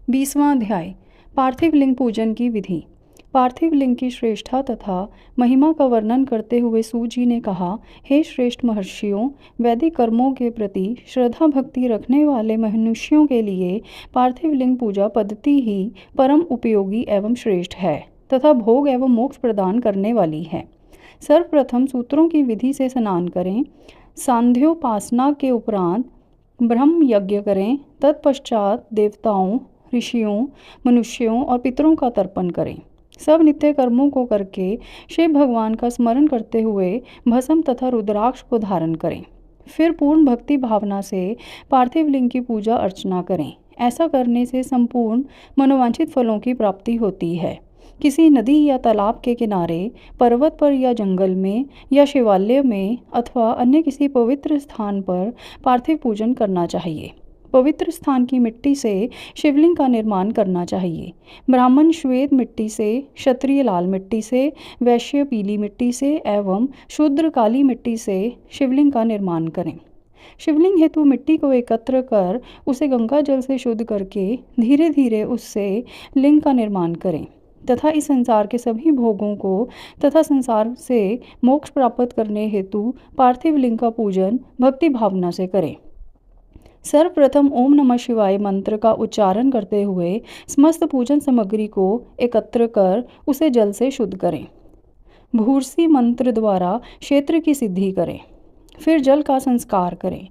20वां अध्याय पार्थिव लिंग पूजन की विधि। पार्थिव लिंग की श्रेष्ठता तथा महिमा का वर्णन करते हुए सूजी ने कहा, हे श्रेष्ठ महर्षियों, वैदिक कर्मों के प्रति श्रद्धा भक्ति रखने वाले मनुष्यों के लिए पार्थिव लिंग पूजा पद्धति ही परम उपयोगी एवं श्रेष्ठ है तथा भोग एवं मोक्ष प्रदान करने वाली है। सर्वप्रथम सूत्रों की विधि से स्नान करें। सांध्योपासना के उपरांत ब्रह्म यज्ञ करें। तत्पश्चात देवताओं, ऋषियों, मनुष्यों और पितरों का तर्पण करें। सब नित्य कर्मों को करके शिव भगवान का स्मरण करते हुए भस्म तथा रुद्राक्ष को धारण करें। फिर पूर्ण भक्ति भावना से पार्थिव लिंग की पूजा अर्चना करें। ऐसा करने से संपूर्ण मनोवांछित फलों की प्राप्ति होती है। किसी नदी या तालाब के किनारे, पर्वत पर या जंगल में या शिवालय में अथवा अन्य किसी पवित्र स्थान पर पार्थिव पूजन करना चाहिए। पवित्र स्थान की मिट्टी से शिवलिंग का निर्माण करना चाहिए। ब्राह्मण श्वेत मिट्टी से, क्षत्रिय लाल मिट्टी से, वैश्य पीली मिट्टी से एवं शूद्र काली मिट्टी से शिवलिंग का निर्माण करें। शिवलिंग हेतु मिट्टी को एकत्र कर उसे गंगा जल से शुद्ध करके धीरे धीरे उससे लिंग का निर्माण करें तथा इस संसार के सभी भोगों को तथा संसार से मोक्ष प्राप्त करने हेतु पार्थिव लिंग का पूजन भक्ति भावना से करें। सर्वप्रथम ओम नमः शिवाय मंत्र का उच्चारण करते हुए समस्त पूजन सामग्री को एकत्र कर उसे जल से शुद्ध करें। भूर्सी मंत्र द्वारा क्षेत्र की सिद्धि करें। फिर जल का संस्कार करें।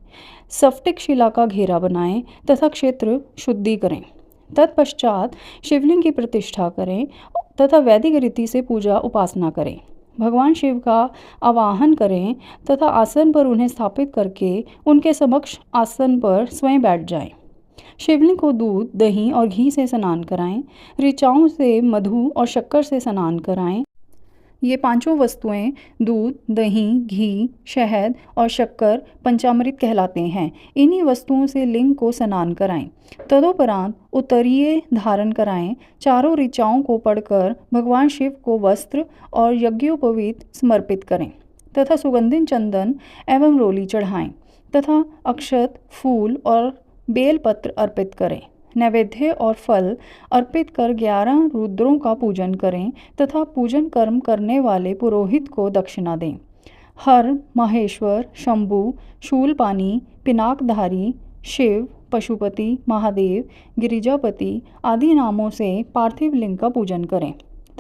स्फटिक शिला का घेरा बनाएं तथा क्षेत्र शुद्धि करें। तत्पश्चात शिवलिंग की प्रतिष्ठा करें तथा वैदिक रीति से पूजा उपासना करें। भगवान शिव का आवाहन करें तथा आसन पर उन्हें स्थापित करके उनके समक्ष आसन पर स्वयं बैठ जाएं। शिवलिंग को दूध, दही और घी से स्नान कराएं। ऋचाओं से, मधु और शक्कर से स्नान कराएं। ये पांचों वस्तुएं दूध, दही, घी, शहद और शक्कर पंचामृत कहलाते हैं। इन्हीं वस्तुओं से लिंग को स्नान कराएं। तदोपरांत उत्तरीय धारण कराएं। चारों ऋचाओं को पढ़कर भगवान शिव को वस्त्र और यज्ञोपवीत समर्पित करें तथा सुगंधित चंदन एवं रोली चढ़ाएं तथा अक्षत, फूल और बेलपत्र अर्पित करें। नैवेद्य और फल अर्पित कर 11 रुद्रों का पूजन करें तथा पूजन कर्म करने वाले पुरोहित को दक्षिणा दें। हर, महेश्वर, शंभु, शूलपानी, पिनाकधारी, शिव, पशुपति, महादेव, गिरिजापति आदि नामों से पार्थिव लिंग का पूजन करें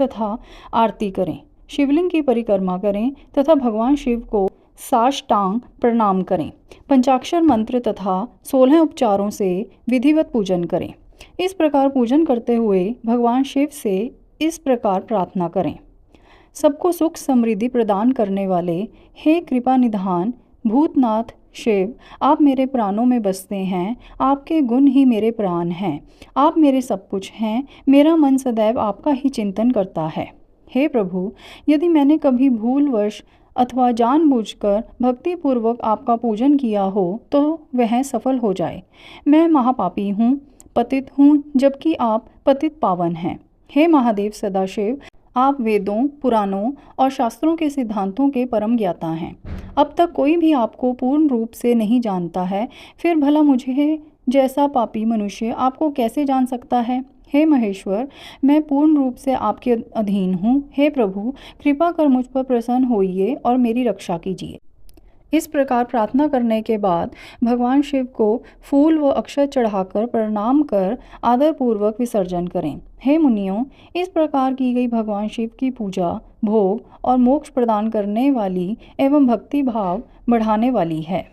तथा आरती करें। शिवलिंग की परिक्रमा करें तथा भगवान शिव को साष्टांग प्रणाम करें। पंचाक्षर मंत्र तथा 16 उपचारों से विधिवत पूजन करें। इस प्रकार पूजन करते हुए भगवान शिव से इस प्रकार प्रार्थना करें। सबको सुख समृद्धि प्रदान करने वाले, हे कृपा निधान भूतनाथ शिव, आप मेरे प्राणों में बसते हैं। आपके गुण ही मेरे प्राण हैं। आप मेरे सब कुछ हैं। मेरा मन सदैव आपका ही चिंतन करता है। हे प्रभु, यदि मैंने कभी भूलवश अथवा जानबूझकर भक्तिपूर्वक आपका पूजन किया हो तो वह सफल हो जाए। मैं महापापी हूँ, पतित हूँ, जबकि आप पतित पावन हैं। हे महादेव सदाशिव, आप वेदों, पुराणों और शास्त्रों के सिद्धांतों के परम ज्ञाता हैं। अब तक कोई भी आपको पूर्ण रूप से नहीं जानता है, फिर भला मुझे जैसा पापी मनुष्य आपको कैसे जान सकता है। हे महेश्वर, मैं पूर्ण रूप से आपके अधीन हूँ। हे प्रभु, कृपा कर मुझ पर प्रसन्न होइए और मेरी रक्षा कीजिए। इस प्रकार प्रार्थना करने के बाद भगवान शिव को फूल व अक्षत चढ़ाकर प्रणाम कर आदरपूर्वक विसर्जन करें। हे मुनियों, इस प्रकार की गई भगवान शिव की पूजा भोग और मोक्ष प्रदान करने वाली एवं भक्ति भाव बढ़ाने वाली है।